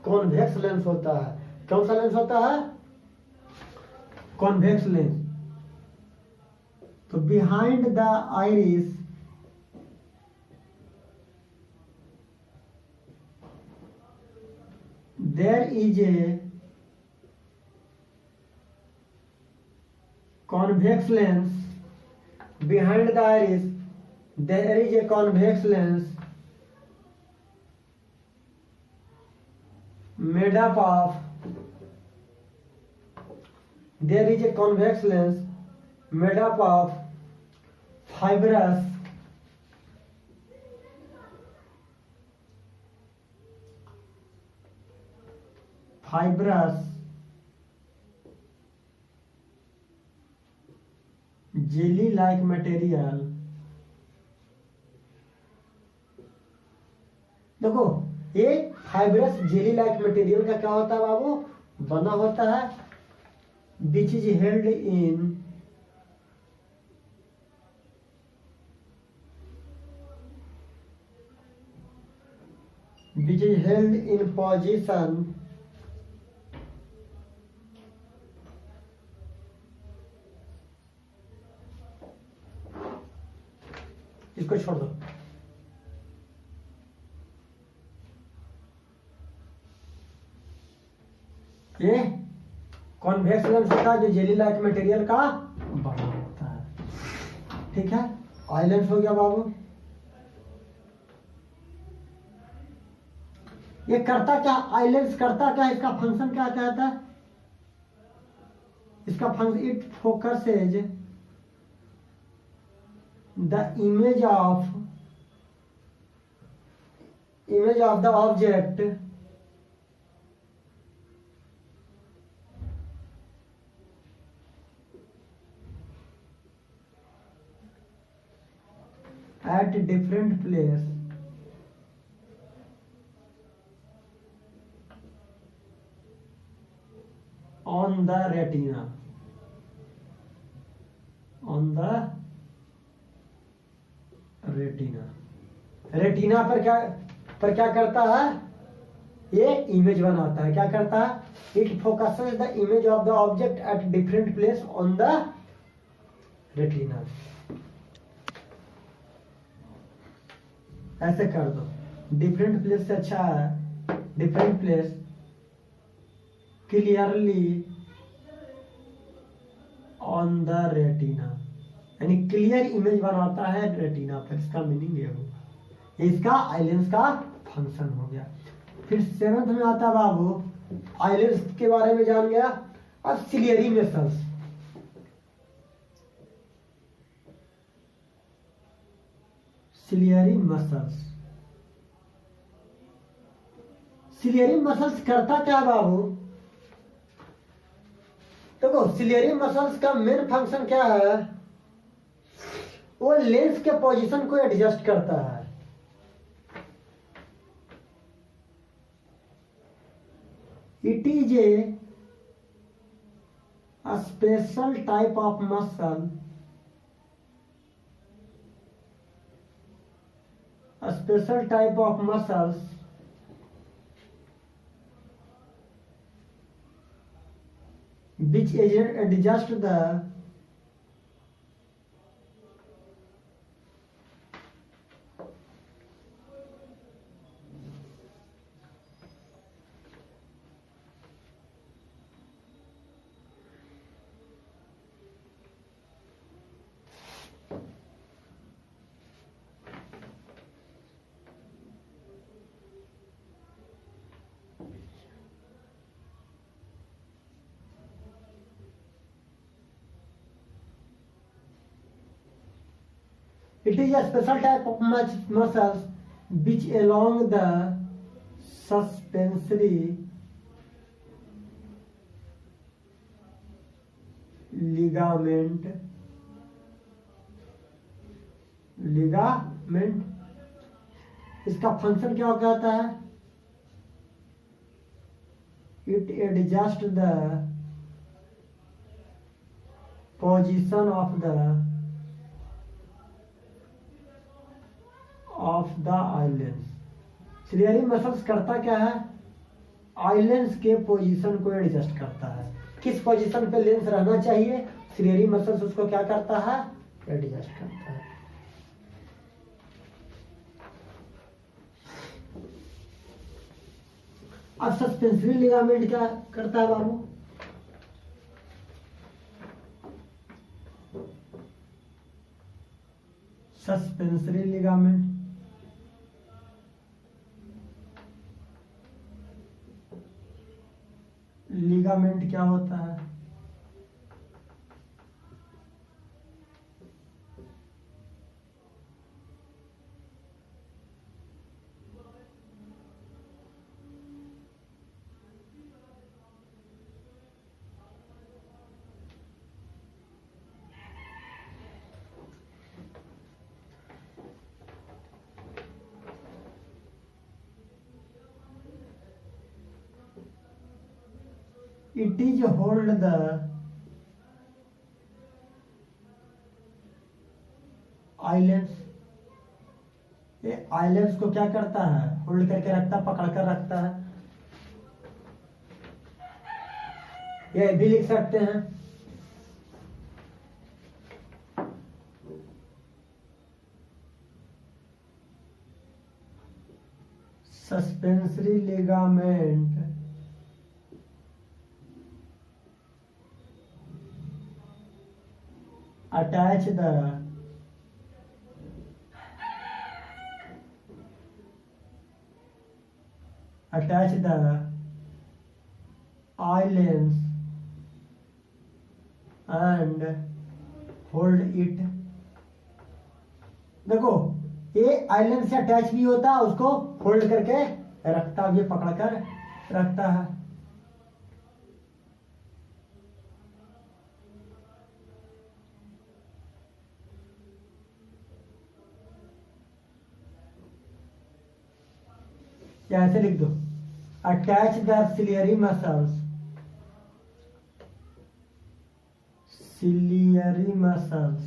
Convex lens होता है। कौन सा लेंस होता है? Convex lens. तो behind the iris there is a convex lens. Behind the iris there is a convex lens made up of there is a convex lens made up of fibrous jelly like material। देखो ये fibrous jelly like material का क्या होता है बाबू? बना होता है which is held in position इसको छोड़ दो। ये कॉन्वेक्स लेंस होता है जो जेली लाइक मटेरियल का बना होता है। ठीक है, आई लेंस हो गया बाबू। ये करता क्या? आई लेंस करता क्या? इसका फंक्शन क्या कहता है? इसका function it focuses the image of the object at different place on the retina। Retina पर क्या करता है? ये इमेज बनाता है। क्या करता है? It focuses the image of the object at different place on the retina. ऐसे कर दो, डिफरेंट प्लेस से अच्छा है different place clearly on the retina, यानी क्लियर इमेज बनाता है रेटिना पर। इसका मीनिंग ये होगा, इसका आइलेंस का फंक्शन हो गया। फिर 7th में आता है बाबू, आइलेंस के बारे में जान गया। अब सिलियरी मसल्स। सिलियरी मसल्स करता क्या बाबू? देखो सिलियरी मसल्स का मेन फंक्शन क्या है? वो लेंस के पोजीशन को एडजस्ट करता है। It is a special type of muscle, which adjust the It is a special type of muscles which along the suspensory ligament इसका फंक्शन क्या कहता है? It adjusts the position of the eye lens. Ciliary muscles करता क्या है? Eye lens के position को adjust करता है। किस पोजीशन पे लेंस रहना चाहिए, सिलियरी मसल्स उसको क्या करता है, एडजस्ट करता है। अब सस्पेंसरी लिगामेंट क्या करता है बाबू, सस्पेंसरी लिगामेंट लिगामेंट क्या होता है, it is hold the आइलेंस, ये आइलेंस को क्या करता है, होल्ड करके रखता है, पकड़ कर रखता है। ये भी लिख सकते हैं, suspensory ligament attach the eye lens and hold it। देखो ये आई लेंस से अटैच भी होता है, उसको होल्ड करके रखता भी, पकड़ कर रखता है। या ऐसे लिख दो, attach the ciliary muscles, ciliary muscles,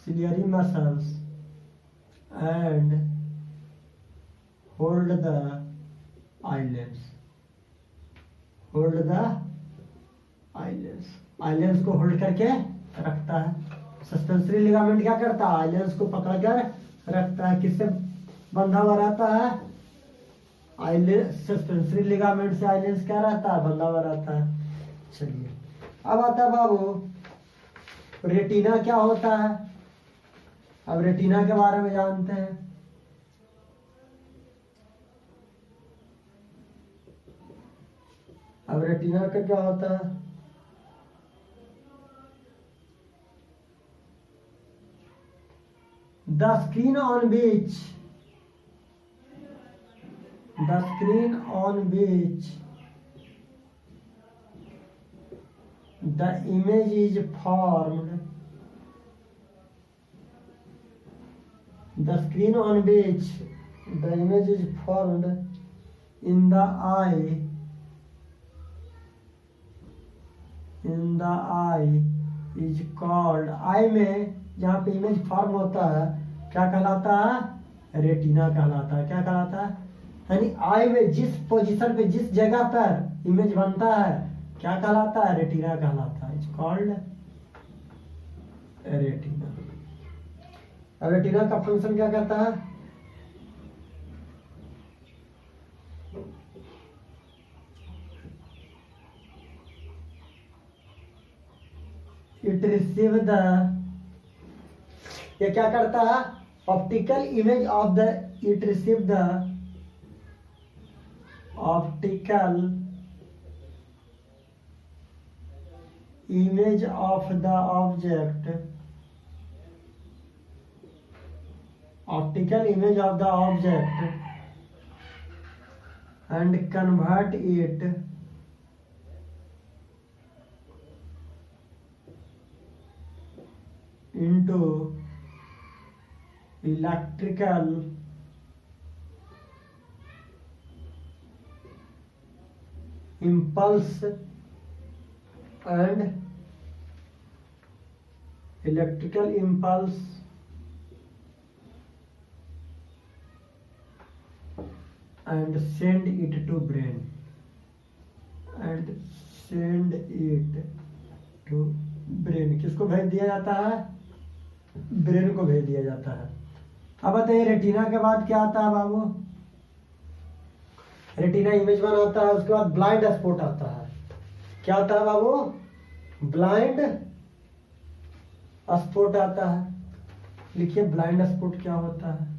ciliary muscles and hold the eye lens, hold the eye lens, eye lens को होल्ड करके रखता है। सस्पेंसरी लिगामेंट क्या करता है, आईलेंस को पकड़कर रखता है। किससे बंधा हुआ रहता है, आईलेंस, सस्पेंसरी लिगामेंट से आईलेंस क्या रहता है, बंधा हुआ रहता है। चलिए अब आता है बाबू रेटिना क्या होता है। अब रेटिना के बारे में जानते हैं। अब रेटिना का क्या होता है, the screen on which the image is formed, the screen on which the image is formed in the eye is called, eye में जहाँ पे इमेज फॉर्म होता है क्या कहलाता है, रेटिना कहलाता है। क्या कहलाता है, यानी आई में जिस पोजीशन पे, जिस जगह पर इमेज बनता है क्या कहलाता है, रेटिना कहलाता है। It's called retina. अब रेटिना का फंक्शन क्या कहता है, इट रिसीव द, ये क्या करता है, optical image of the, it receive the optical image of the object, optical image of the object and convert it into electrical impulse and and send it to brain and send it to brain। किसको भेज दिया जाता है? Brain को भेज दिया जाता है। अब बताइए रेटिना के बाद क्या आता है बाबू? रेटिना इमेज वन आता है, उसके बाद ब्लाइंड स्पॉट आता है। क्या आता है बाबू? ब्लाइंड स्पॉट आता है। लिखिए ब्लाइंड स्पॉट क्या होता है।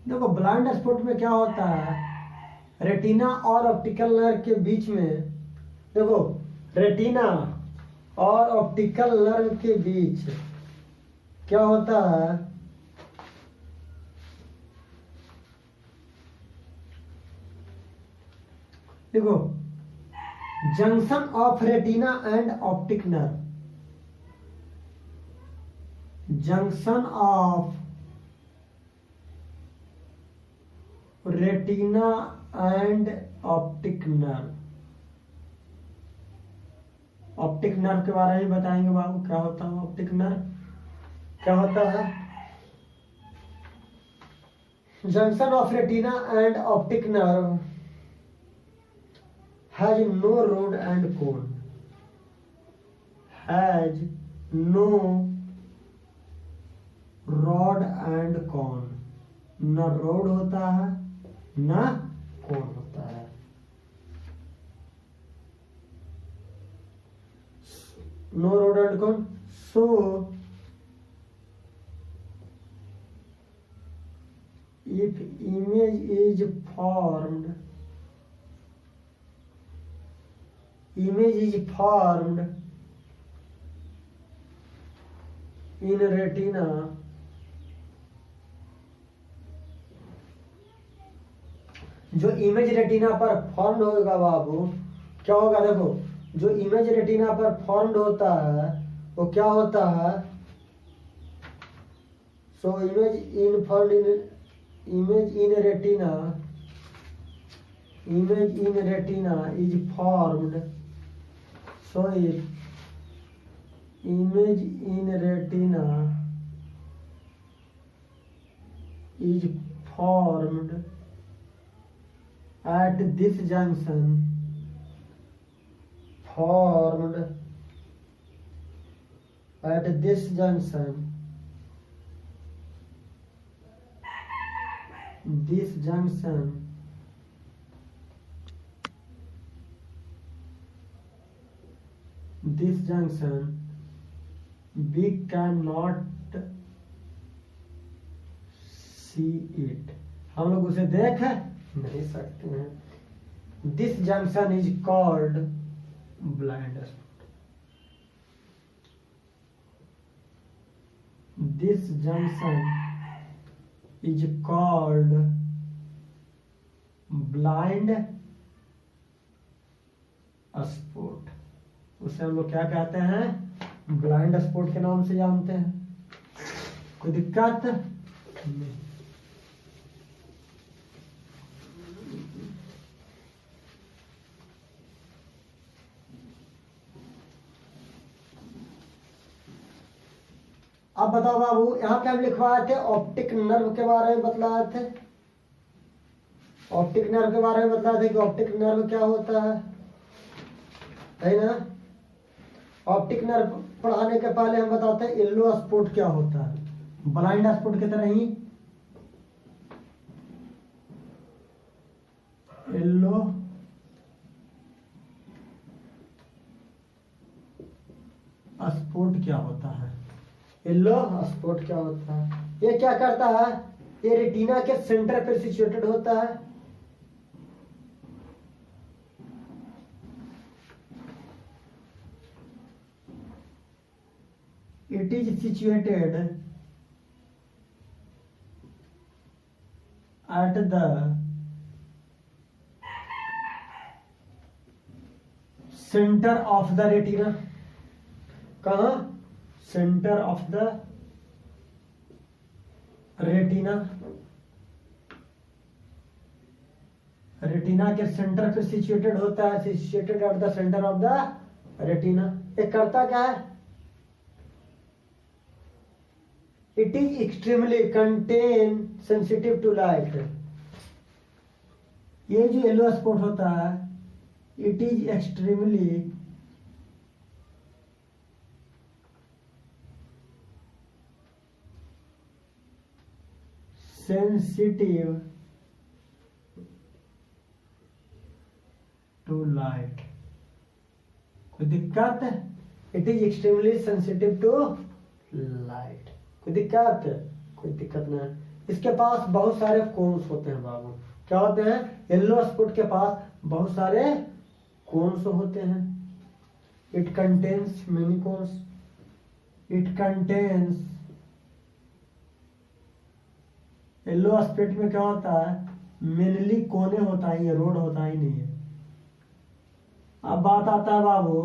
देखो ब्लाइंड स्पॉट में क्या होता है, रेटिना और ऑप्टिकल नर्व के बीच में, देखो रेटिना और ऑप्टिकल नर्व के बीच क्या होता है, देखो junction of retina and optic nerve, junction of retina and optic nerve. Optic nerve के बारे में बताएंगे बाबू, क्या होता है ऑप्टिक नर्व, क्या होता है। Junction of retina and optic nerve has no rod and cone, has no rod and cone, न रोड होता है न कोन होता है। No rod and cone, so if image is formed in retina, जो इमेज रेटिना पर formed होगा बाबू, क्या होगा, देखो जो इमेज रेटिना पर फॉर्म्ड होता है वो क्या होता है, सो image in retina is formed, so if image in retina is formed at this junction, this junction we cannot see it, हम लोग उसे देख नहीं सकते हैं। This junction is called blind spot, this junction is called blind spot, उसे हम लोग क्या कहते हैं, ब्लाइंड स्पॉट के नाम से जानते हैं। कोई दिक्कत नहीं। अब बताओ बाबू, यहाँ पे हम लिखवाए थे ऑप्टिक नर्व के बारे में बतलाए थे, ऑप्टिक नर्व के बारे में बतलाए थे कि ऑप्टिक नर्व क्या होता है ना। ऑप्टिक नर्व पढ़ाने के पहले हम बताते हैं येलो स्पॉट क्या होता है, ब्लाइंड स्पॉट की तरह ही येलो स्पॉट क्या होता है, येलो स्पॉट क्या होता है। ये क्या करता है, ये रेटिना के सेंटर पर सिचुएटेड होता है, it is situated at the center of the retina, कहाँ, centre of the retina, retina के सेंटर पे सिचुएटेड होता है, situated at the centre of the retina. ये करता क्या है, it is extremely contain sensitive to light. ये जो येलो स्पॉट होता है, it is extremely sensitive to light. कोई दिक्कत? It is extremely sensitive to light. कोई दिक्कत? कोई दिक्कत नहीं। इसके पास बहुत सारे कोन्स होते हैं बाबू। क्या होते हैं? येलो स्पॉट के पास बहुत सारे कोन्स होते हैं। It contains many cones. It contains, yellow spot में क्या होता है? मेनली कोने होता है, ये रोड होता ही नहीं है। अब बात आता है बाबू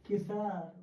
कि सर